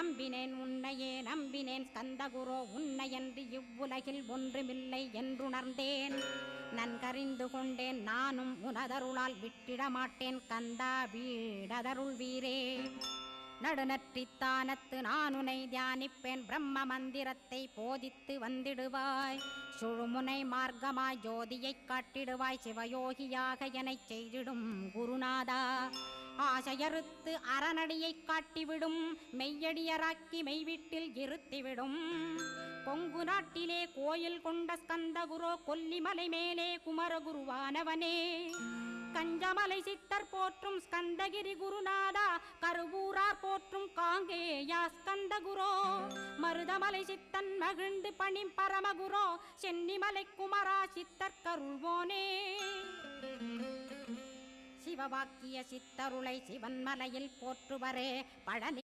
நம்பினேன் உன்னையே நம்பினேன் ஸ்கந்தகுரோ உன்னையன்றி இவ்வுலகில் ஒன்றுமில்லை என்றுணர்ந்தேன். நன்கறிந்து கொண்டேன் நானும் உனதருளால் விட்டிட மாட்டேன் கந்தா வீடதருள் வீரே. நடுநற்றித்தானத்து நானுனை தியானிப்பேன் பிரம்ம மந்திரத்தை போதித்து வந்திடுவாய். சுழுமுனை மார்க்கமாய் ஜோதியைக் காட்டிடுவாய் சிவயோகியாக எனச் செய்திடும் குருநாதா. ஆசையறுத்து அறநடியைக் காட்டிவிடும் மெய்யடியராக்கி மெய்வீட்டில் இருத்திவிடும். கொங்கு நாட்டிலே கோயில் கொண்ட ஸ்கந்தகுரோ கொல்லிமலை மேலே குமரகுருவானவனே. கஞ்சமலை சித்தர் போற்றும் ஸ்கந்தகிரி குருநாதா கருவூரார் போற்றும் காங்கேயா ஸ்கந்தகுரோ. மருதமலை சித்தன் மகிழ்ந்து பணிம் பரமகுரோ சென்னிமலை குமரா சித்தர் கருள்வோனே. சிவவாக்கிய சித்தருளை சிவன்மலையில் போற்றுவரே பழனி